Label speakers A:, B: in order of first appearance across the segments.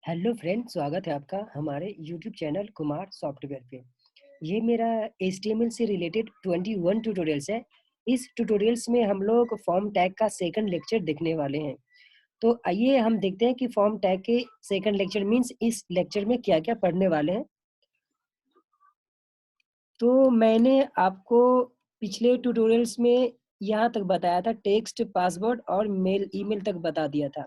A: Hello friend, स्वागत है आपका हमारे यूट्यूब चैनल कुमार सॉफ्टवेयर पे। ये मेरा HTML से रिलेटेड 21 ट्यूटोरियल्स है। इस ट्यूटोरियल्स में हम लोग फॉर्म टैग का सेकंड लेक्चर देखने वाले हैं। तो आइए हम देखते हैं कि फॉर्म टैग के सेकंड लेक्चर मीन्स इस लेक्चर में क्या-क्या पढ़ने वाले हैं। तो मैंने आपको पिछले ट्यूटोरियल्स में यहाँ तक बताया था, टेक्स्ट, पासवर्ड और मेल ईमेल तक बता दिया था।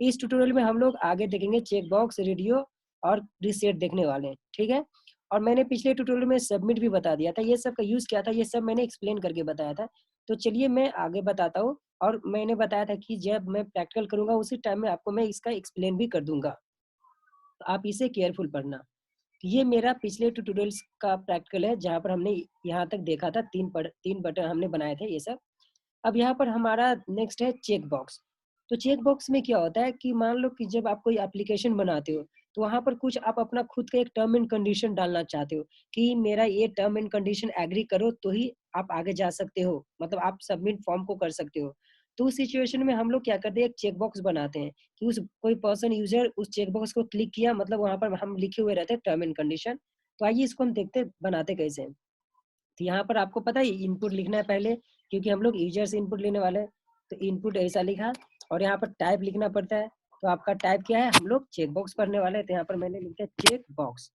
A: इस ट्यूटोरियल में हम लोग आगे देखेंगे चेक बॉक्स, रेडियो और रीसेट देखने वाले हैं, ठीक है? और मैंने पिछले ट्यूटोरियल में सबमिट भी बता दिया था, ये सब का यूज़ क्या था, ये सब मैंने एक्सप्लेन करके बताया था। तो चलिए मैं आगे बताता हूँ और मैंने बताया था कि जब मैं प्रैक्टिकल करूँगा उसी टाइम में आपको मैं इसका एक्सप्लेन भी कर दूँगा। तो आप इसे केयरफुल पढ़ना। ये मेरा पिछले ट्यूटोरियल्स का प्रैक्टिकल है, जहाँ पर हमने यहाँ तक देखा था, 3 बटन हमने बनाए थे ये सब। अब यहाँ पर हमारा नेक्स्ट है चेक बॉक्स। तो चेक बॉक्स में क्या होता है कि मान लो कि जब आप कोई एप्लीकेशन बनाते हो, तो वहाँ पर कुछ आप अपना खुद का एक टर्म एंड कंडीशन डालना चाहते हो कि मेरा ये टर्म एंड कंडीशन एग्री करो तो ही आप आगे जा सकते हो, मतलब आप सबमिट फॉर्म को कर सकते हो। तो उस सिचुएशन में हम लोग क्या करते हैं, एक चेक बॉक्स बनाते हैं कि उस कोई पर्सन यूज़र उस चेक बॉक्स को क्लिक किया, मतलब वहाँ पर हम लिखे हुए रहते हैं टर्म एंड कंडीशन। तो आइए इसको हम देखते हैं बनाते कैसे हैं। तो यहाँ पर आपको पता है इनपुट लिखना है पहले, क्योंकि हम लोग यूजर से इनपुट लेने वाले हैं। तो इनपुट ऐसा लिखा और यहाँ पर टाइप लिखना पड़ता है। तो आपका टाइप क्या है, हम लोग चेक बॉक्स पढ़ने वाले हैं, तो यहाँ पर मैंने लिखा है चेक बॉक्स।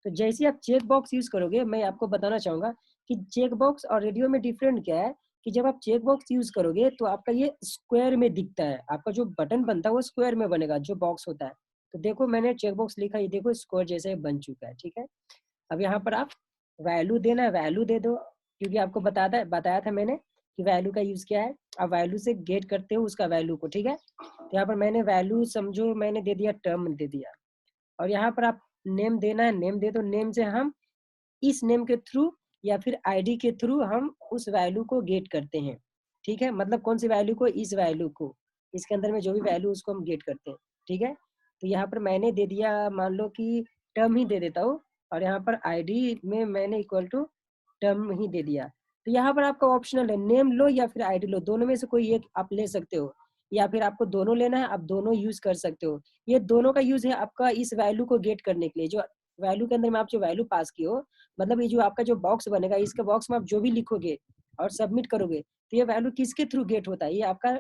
A: तो जैसे ही आप चेक बॉक्स यूज करोगे, मैं आपको बताना चाहूंगा कि चेक बॉक्स और रेडियो में डिफरेंट क्या है। कि जब आप चेक बॉक्स यूज करोगे तो आपका ये स्क्वायर में दिखता है, आपका जो बटन बनता है वो स्क्वायर में बनेगा, जो बॉक्स होता है। तो देखो मैंने चेक बॉक्स लिखा, ये देखो स्क्वायर जैसे बन चुका है, ठीक है। अब यहाँ पर आप वैल्यू देना है, वैल्यू दे दो, क्योंकि आपको बताया था मैंने कि वैल्यू का यूज क्या है। आप वैल्यू से गेट करते हो उसका वैल्यू को, ठीक है। तो यहाँ पर मैंने वैल्यू समझो मैंने दे दिया, टर्म दे दिया। और यहाँ पर आप नेम देना है, नेम दे दो। नेम से हम इस नेम के थ्रू या फिर आईडी के थ्रू हम उस वैल्यू को गेट करते हैं, ठीक है। मतलब कौन सी वैल्यू को, इस वैल्यू को, इसके अंदर में जो भी वैल्यू उसको हम गेट करते हैं, ठीक है। तो यहाँ पर मैंने दे दिया, मान लो कि टर्म ही दे देता हूँ, और यहाँ पर आईडी में मैंने इक्वल टू टर्म ही दे दिया। तो यहाँ पर आपका ऑप्शनल है, नेम लो या फिर आईडी लो, दोनों में से कोई एक आप ले सकते हो, या फिर आपको दोनों लेना है, आप दोनों यूज कर सकते हो। ये दोनों का यूज है आपका इस वैल्यू को गेट करने के लिए। जो वैल्यू के अंदर में आप जो वैल्यू पास की हो, मतलब ये जो आपका जो बॉक्स बनेगा, इसके बॉक्स में आप जो भी लिखोगे और सबमिट करोगे, तो ये वैल्यू किसके थ्रू गेट होता है, ये आपका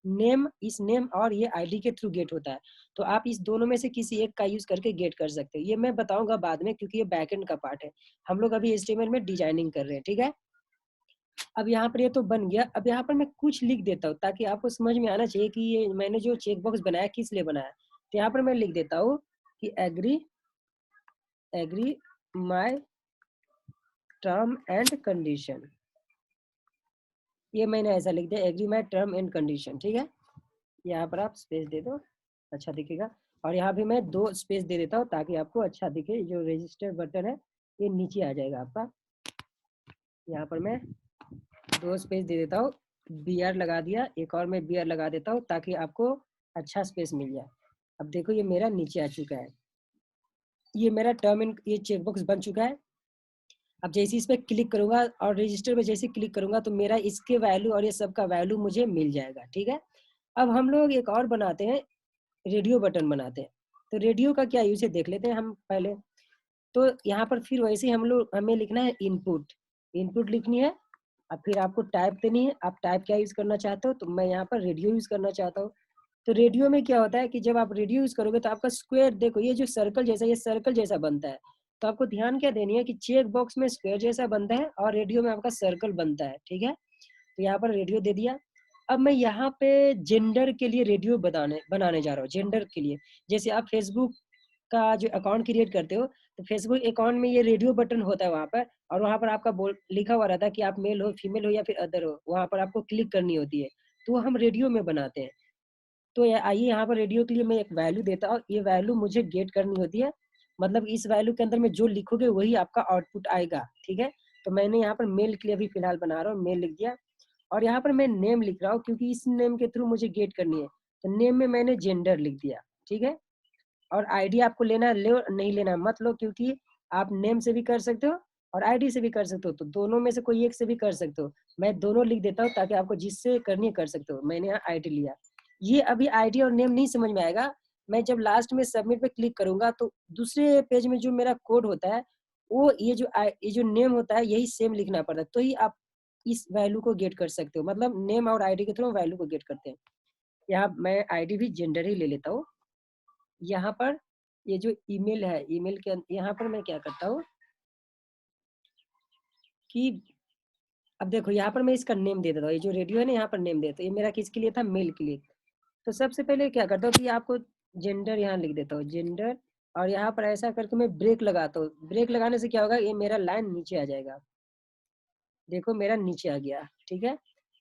A: नेम, इस नेम और ये आईडी के थ्रू गेट होता है। तो आप इस दोनों में से किसी एक का यूज करके गेट कर सकते हो। ये मैं बताऊंगा बाद में, क्योंकि ये बैकएंड का पार्ट है। हम लोग अभी HTML में डिजाइनिंग कर रहे हैं, ठीक है। अब यहाँ पर ये तो बन गया। अब यहाँ पर मैं कुछ लिख देता हूँ ताकि आपको समझ में आना चाहिए कि ये मैंने जो चेक बॉक्स बनाया किस लिए बनाया। तो यहाँ पर मैं लिख देता हूँ कि agree agree my term and condition. ये मैंने ऐसा लिख दिया, agree my term and condition, ठीक है। यहाँ पर आप स्पेस दे दो, अच्छा दिखेगा। और यहाँ भी मैं 2 स्पेस दे देता हूँ ताकि आपको अच्छा दिखे। जो रजिस्टर बटन है ये नीचे आ जाएगा आपका। यहाँ पर मैं 2 स्पेस दे देता हूँ, BR लगा दिया, एक और मैं BR लगा देता हूँ ताकि आपको अच्छा स्पेस मिल जाए। अब देखो ये मेरा नीचे आ चुका है, ये मेरा टर्म एंड ये चेकबॉक्स बन चुका है। अब जैसे इस पे क्लिक करूंगा और रजिस्टर पे जैसे क्लिक करूंगा तो मेरा इसके वैल्यू और ये सब का वैल्यू मुझे मिल जाएगा, ठीक है। अब हम लोग एक और बनाते हैं, रेडियो बटन बनाते हैं। तो रेडियो का क्या यूज है देख लेते हैं हम पहले। तो यहाँ पर फिर वैसे ही हम लोग हमें लिखना है इनपुट, इनपुट लिखनी है। अब फिर आपको टाइप देनी है, आप टाइप क्या यूज करना चाहते हो, तो मैं यहाँ पर रेडियो यूज करना चाहता हूँ। तो रेडियो में क्या होता है कि जब आप रेडियो यूज करोगे तो आपका स्क्वायर, देखो ये जो सर्कल जैसा, ये सर्कल जैसा बनता है। तो आपको ध्यान क्या देनी है कि चेक बॉक्स में स्क्वायर जैसा बनता है और रेडियो में आपका सर्कल बनता है, ठीक है। तो यहाँ पर रेडियो दे दिया। अब मैं यहाँ पे जेंडर के लिए रेडियो बनाने जा रहा हूँ, जेंडर के लिए। जैसे आप फेसबुक का जो अकाउंट क्रिएट करते हो, तो फेसबुक अकाउंट में ये रेडियो बटन होता है वहाँ पर, और वहाँ पर आपका बोल लिखा हुआ रहता है कि आप मेल हो, फीमेल हो या फिर अदर हो, वहाँ पर आपको क्लिक करनी होती है। तो हम रेडियो में बनाते हैं। तो आइए यहाँ पर रेडियो के लिए मैं एक वैल्यू देता हूँ, ये वैल्यू मुझे गेट करनी होती है। मतलब इस वैल्यू के अंदर में जो लिखोगे वही आपका आउटपुट आएगा, ठीक है। तो मैंने यहाँ पर मेल के लिए अभी फिलहाल बना रहा हूँ, मेल लिख दिया। और यहाँ पर मैं नेम लिख रहा हूँ क्योंकि इस नेम के थ्रू मुझे गेट करनी है। तो नेम में मैंने जेंडर लिख दिया, ठीक है। और आईडी आपको लेना है, लो नहीं लेना मत लो, क्योंकि आप नेम से भी कर सकते हो और आईडी से भी कर सकते हो, तो दोनों में से कोई एक से भी कर सकते हो। मैं दोनों लिख देता हूँ ताकि आपको जिससे करनी है कर सकते हो। मैंने यहाँ आईडी लिया। ये अभी आईडी और नेम नहीं समझ में आएगा, मैं जब लास्ट में सबमिट पे क्लिक करूँगा तो दूसरे पेज में जो मेरा कोड होता है, वो ये जो नेम होता है यही सेम लिखना पड़ता है, तो ही आप इस वैल्यू को गेट कर सकते हो। मतलब नेम और आईडी के थ्रू वैल्यू को गेट करते हैं। यहाँ मैं आईडी भी जेंडर ही ले लेता हूँ। यहाँ पर ये जो ईमेल है, ईमेल के यहाँ पर मैं क्या करता हूँ कि अब देखो यहाँ पर मैं इसका नेम दे देता हूँ। ये जो रेडियो है ना, यहाँ पर नेम देता हूँ। ये मेरा किसके लिए था? मेल के लिए। तो सबसे पहले क्या करता हूँ कि आपको जेंडर यहाँ लिख देता हूँ, जेंडर, और यहाँ पर ऐसा करके मैं ब्रेक लगाता हूँ। ब्रेक लगाने से क्या होगा, ये मेरा लाइन नीचे आ जाएगा। देखो मेरा नीचे आ गया, ठीक है।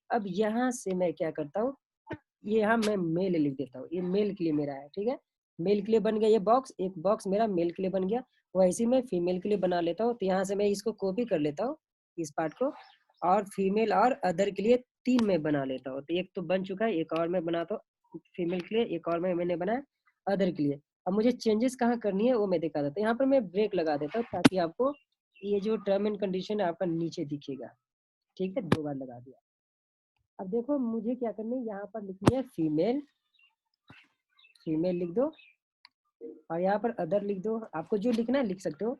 A: अब यहाँ से मैं क्या करता हूँ, ये यहाँ मैं मेल लिख देता हूँ। ये मेल के लिए मेरा है, ठीक है। मेल के लिए बन गया ये बॉक्स, एक बॉक्स मेरा मेल के लिए बन गया। वैसे ही मैं फीमेल के लिए बना लेता हूँ। तो यहाँ से मैं इसको कॉपी कर लेता हूँ, इस पार्ट को, और फीमेल और अदर के लिए 3 में बना लेता हूँ। तो एक तो बन चुका है, एक और मैं बनाता हूँ फीमेल के लिए, एक और मैंने बनाया अदर के लिए। अब मुझे चेंजेस कहाँ करनी है वो मैं दिखा देता हूँ। यहाँ पर मैं ब्रेक लगा देता हूँ ताकि आपको ये जो टर्म एंड कंडीशन है आपका नीचे दिखेगा, ठीक है। 2 बार लगा दिया। अब देखो मुझे क्या करनी है, यहाँ पर लिखनी है फीमेल, फीमेल लिख दो, और यहाँ पर अदर लिख दो। आपको जो लिखना है लिख सकते हो।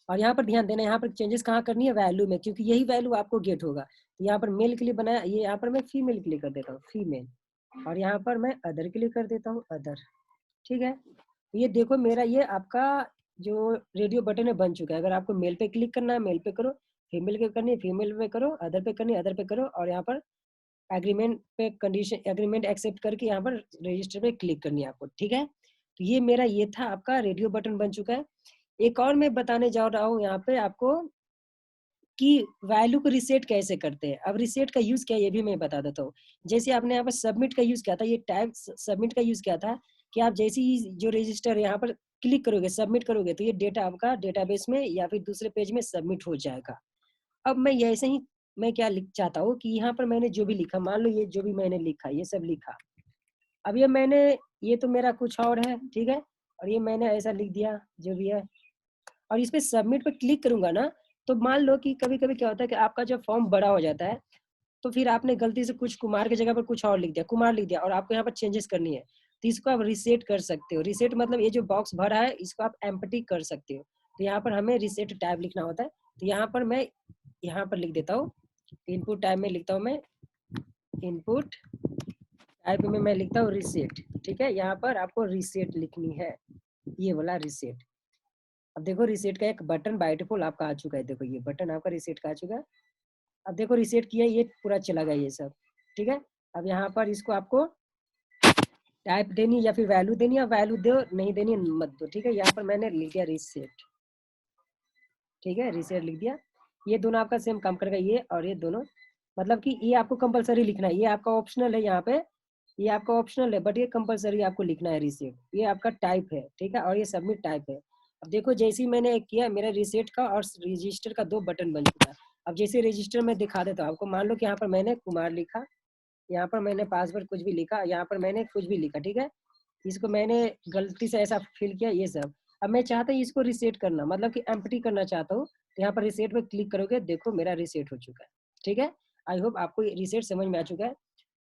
A: और यहाँ पर ध्यान देना, यहाँ पर चेंजेस कहाँ करनी है, वैल्यू में, क्योंकि यही वैल्यू आपको गेट होगा। तो यहाँ पर मेल के लिए बनाया, ये यहाँ पर मैं फीमेल के लिए कर देता हूँ फीमेल, और यहाँ पर मैं अदर के लिए कर देता हूँ अदर, ठीक है। तो ये देखो मेरा ये आपका जो रेडियो बटन है बन चुका है। अगर आपको मेल पे क्लिक करना है मेल पे करो, फीमेल पे करनी है फीमेल पे करो, अदर पे करनी है अदर पे करो, और यहाँ पर एग्रीमेंट पे कंडीशन, एग्रीमेंट एक्सेप्ट करके यहाँ पर रजिस्टर पे क्लिक करनी है आपको, ठीक है। तो ये मेरा ये था आपका रेडियो बटन बन चुका है। एक और मैं बताने जा रहा हूँ यहाँ पे आपको कि वैल्यू को रीसेट कैसे करते हैं। अब रीसेट का यूज क्या है ये भी मैं बता देता हूँ। जैसे आपने यहाँ पर सबमिट का यूज किया था, ये टाइप सबमिट का यूज किया था कि आप जैसे ही जो रजिस्टर यहाँ पर क्लिक करोगे, सबमिट करोगे, तो ये डेटा आपका डेटाबेस में या फिर दूसरे पेज में सबमिट हो जाएगा। अब मैं ये ऐसे ही मैं क्या लिख चाहता हूँ कि यहाँ पर मैंने जो भी लिखा, मान लो ये जो भी मैंने लिखा ये सब लिखा। अब ये मैंने, ये तो मेरा कुछ और है, ठीक है, और ये मैंने ऐसा लिख दिया जो भी है, और इस पे सबमिट पे क्लिक करूंगा ना, तो मान लो कि कभी कभी क्या होता है कि आपका जब फॉर्म बड़ा हो जाता है, तो फिर आपने गलती से कुछ कुमार की जगह पर कुछ और लिख दिया, कुमार लिख दिया, और आपको यहाँ पर चेंजेस करनी है, तो इसको आप रिसेट कर सकते हो। रिसेट मतलब ये जो बॉक्स भरा है इसको आप एम्प्टी कर सकते हो। तो यहाँ पर हमें रिसेट टाइप लिखना होता है। तो यहाँ पर मैं यहाँ पर लिख देता हूँ, इनपुट टाइप में लिखता हूँ मैं, इनपुट टाइप में मैं लिखता हूँ रिसेट, ठीक है। यहाँ पर आपको रिसेट लिखनी है, ये वाला रिसेट। अब देखो रिसेट का एक बटन बाय डिफॉल्ट आपका आ चुका है। देखो ये बटन आपका रिसेट का आ चुका है। अब देखो रिसेट किया, ये पूरा चला गया ये सब, ठीक है। अब यहाँ पर इसको आपको टाइप देनी या फिर वैल्यू देनी, या वैल्यू दो, नहीं देनी मत दो, ठीक है। यहाँ पर मैंने लिख दिया रिसेट, ठीक है, रिसेट लिख दिया। ये दोनों आपका सेम काम करेगा, ये और ये दोनों, मतलब कि ये आपको कंपलसरी लिखना है, ये आपका ऑप्शनल है यहाँ पे, ये आपका ऑप्शनल है, बट ये कंपलसरी आपको लिखना है रिसेट। ये आपका टाइप है, ठीक है, और ये सबमिट टाइप है। अब देखो जैसे ही मैंने किया, मेरा रिसेट का और रजिस्टर का 2 बटन बन चुका है। अब जैसे रजिस्टर में दिखा देता हूँ आपको, मान लो कि यहाँ पर मैंने कुमार लिखा, यहाँ पर मैंने पासवर्ड कुछ भी लिखा, यहाँ पर मैंने कुछ भी लिखा, ठीक है। इसको मैंने गलती से ऐसा फिल किया ये सब। अब मैं चाहता हूँ इसको रिसेट करना, मतलब कि एम्प्टी करना चाहता हूँ, तो यहाँ पर रिसेट पे क्लिक करोगे, देखो मेरा रिसेट हो चुका है, ठीक है। आई होप आपको रिसेट समझ में आ चुका है।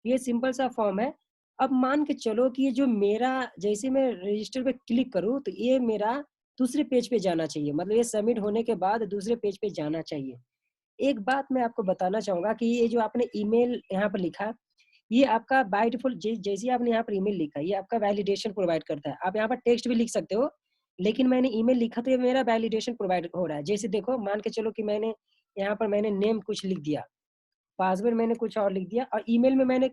A: ये सिंपल सा फॉर्म है। अब मान के चलो कि ये जो मेरा, जैसे मैं रजिस्टर पे क्लिक करूँ तो ये मेरा दूसरे पेज पे जाना चाहिए, मतलब ये सबमिट होने के बाद दूसरे पेज पे जाना चाहिए। एक बात मैं आपको बताना चाहूंगा कि ये जो आपने ईमेल यहाँ पर लिखा, ये आपका बाय डिफॉल्ट जैसे आपने यहाँ पर ईमेल लिखा, ये आपका वैलिडेशन प्रोवाइड करता है। आप यहाँ पर टेक्स्ट भी लिख सकते हो, लेकिन मैंने ईमेल लिखा तो ये मेरा वैलिडेशन प्रोवाइड हो रहा है। जैसे देखो मान के चलो कि मैंने यहाँ पर मैंने नेम कुछ लिख दिया, पासवर्ड मैंने कुछ और लिख दिया, और ईमेल में मैंने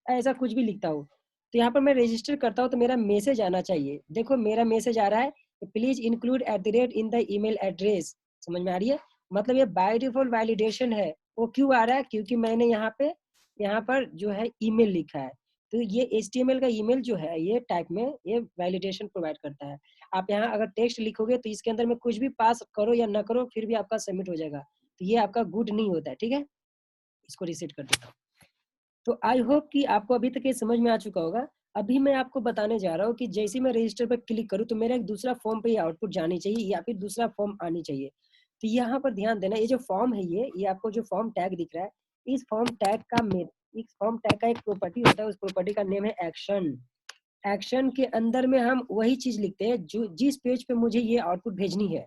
A: ऐसा कुछ भी लिखता हूँ, तो यहाँ पर मैं रजिस्टर करता हूँ तो मेरा मैसेज आना चाहिए। देखो मेरा मैसेज आ रहा है, please include @ in the email address. समझ में आ रही है? मतलब ये बाय डिफॉल्ट वैलिडेशन है। वो क्यों आ रहा है? क्योंकि मैंने यहाँ पर जो है ईमेल लिखा है। तो ये HTML का ईमेल जो है ये टाइप में ये वैलिडेशन प्रोवाइड करता है। आप यहाँ अगर टेक्स्ट लिखोगे तो इसके अंदर में कुछ भी पास करो या ना करो फिर भी आपका सबमिट हो जाएगा। तो ये आपका गुड नहीं होता है, ठीक है। इसको रिसेट कर देता हूँ। तो आई होप कि आपको अभी तक ये समझ में आ चुका होगा। अभी मैं आपको बताने जा रहा हूँ कि जैसे ही मैं रजिस्टर पर क्लिक करूँ तो मेरा एक दूसरा फॉर्म पे आउटपुट जानी चाहिए या फिर दूसरा फॉर्म आनी चाहिए। तो यहाँ पर ध्यान देना, ये जो फॉर्म है ये आपको जो फॉर्म टैग दिख रहा है, इस फॉर्म टैग का एक प्रॉपर्टी होता है, उस प्रॉपर्टी का नेम है एक्शन। एक्शन के अंदर में हम वही चीज लिखते हैं जो जिस पेज पे मुझे ये आउटपुट भेजनी है,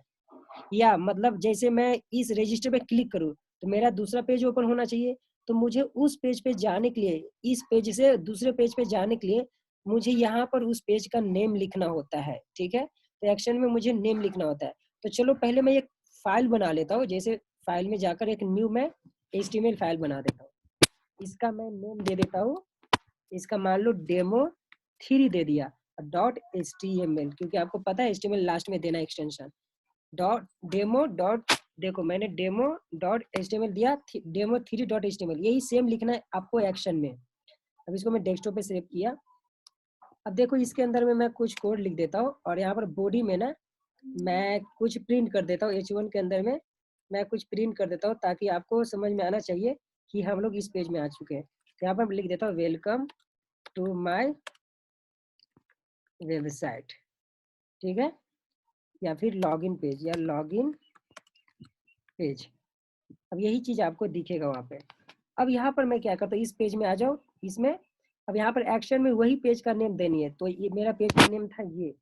A: या मतलब जैसे मैं इस रजिस्टर पे क्लिक करूँ तो मेरा दूसरा पेज ओपन होना चाहिए, तो मुझे उस पेज पे जाने के लिए, इस पेज से दूसरे पेज पे जाने के लिए मुझे यहाँ पर उस पेज का नेम लिखना होता है, ठीक है। तो एक्शन में मुझे नेम लिखना होता है। तो चलो पहले मैं एक फाइल बना लेता हूँ, जैसे फाइल में जाकर एक न्यू मैं HTML फाइल बना देता हूँ। इसका मैं नेम दे देता हूँ, इसका मान लो डेमो 3 दे दिया, .html, क्योंकि आपको पता है HTML लास्ट में देना एक्सटेंशन। डेमो. देखो मैंने डेमो.html दिया, डेमो3.html, यही सेम लिखना है आपको एक्शन में। अब इसको मैं डेस्कटॉप पे सेव किया। अब देखो इसके अंदर में मैं कुछ कोड लिख देता हूँ, और यहाँ पर बॉडी में ना मैं कुछ प्रिंट कर देता हूँ, H1 के अंदर में मैं कुछ प्रिंट कर देता हूँ, ताकि आपको समझ में आना चाहिए कि हम लोग इस पेज में आ चुके हैं। तो यहाँ पर लिख देता हूँ वेलकम टू माय वेबसाइट, ठीक है, या फिर लॉगिन पेज, या लॉगिन पेज। अब यही चीज आपको दिखेगा वहाँ पे। अब यहाँ पर मैं क्या करता हूँ, इस पेज में आ जाओ, इसमें अब यहाँ पर एक्शन में वही पेज का नेम देनी है। तो ये मेरा पेज का नेम था, ये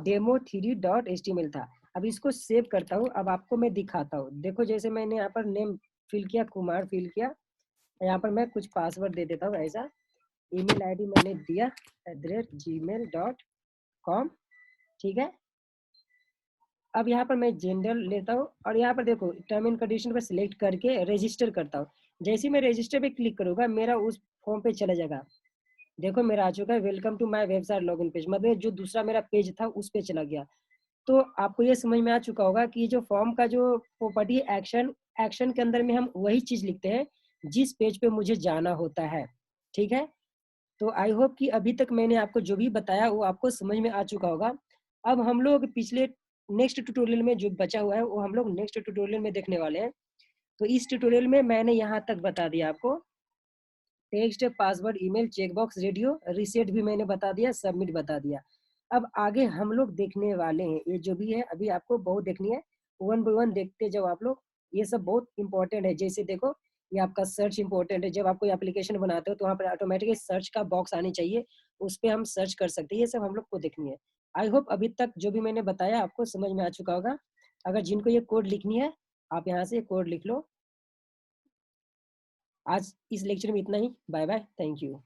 A: डेमो3.html था। अब इसको सेव करता हूँ। अब आपको मैं दिखाता हूँ, देखो जैसे मैंने यहाँ पर नेम फिल किया, कुमार फिल किया, यहाँ पर मैं कुछ पासवर्ड दे देता हूँ ऐसा, ईमेल आईडी मैंने दिया @gmail.com, ठीक है। अब यहाँ पर मैं जनरल लेता हूँ, और यहाँ पर देखो टर्म एंड कंडीशन पर सिलेक्ट करके रजिस्टर करता हूँ। जैसे मैं रजिस्टर पे क्लिक करूँगा मेरा उस फॉर्म पे चला जाएगा। देखो मेरा आ चुका है welcome to my website login page, मतलब जो दूसरा मेरा पेज था उस पे चला गया। तो आपको ये समझ में आ चुका होगा कि जो फॉर्म का जो प्रॉपर्टी एक्शन, एक्शन के अंदर में हम वही चीज लिखते हैं जिस पेज पे मुझे जाना होता है, ठीक है। तो आई होप कि अभी तक मैंने आपको जो भी बताया वो आपको समझ में आ चुका होगा। अब हम लोग पिछले नेक्स्ट ट्यूटोरियल में जो बचा हुआ है वो हम लोग नेक्स्ट ट्यूटोरियल में देखने वाले हैं। तो इस ट्यूटोरियल में मैंने यहाँ तक बता दिया आपको, text, password, email, checkbox, radio, reset भी मैंने बता दिया, सबमिट बता दिया। अब आगे हम लोग देखने वाले हैं, ये जो भी है अभी आपको बहुत देखनी है, वन बाय वन देखते जाओ आप लोग। ये सब बहुत इंपॉर्टेंट है। जैसे देखो ये आपका सर्च इंपॉर्टेंट है, जब आप कोई एप्लीकेशन बनाते हो तो वहाँ पर ऑटोमेटिकली सर्च का बॉक्स आनी चाहिए, उस पर हम सर्च कर सकते हैं। ये सब हम लोग को देखनी है। आई होप अभी तक जो भी मैंने बताया आपको समझ में आ चुका होगा। अगर जिनको ये कोड लिखनी है आप यहाँ से कोड लिख लो। आज इस लेक्चर में इतना ही। Bye bye, thank you.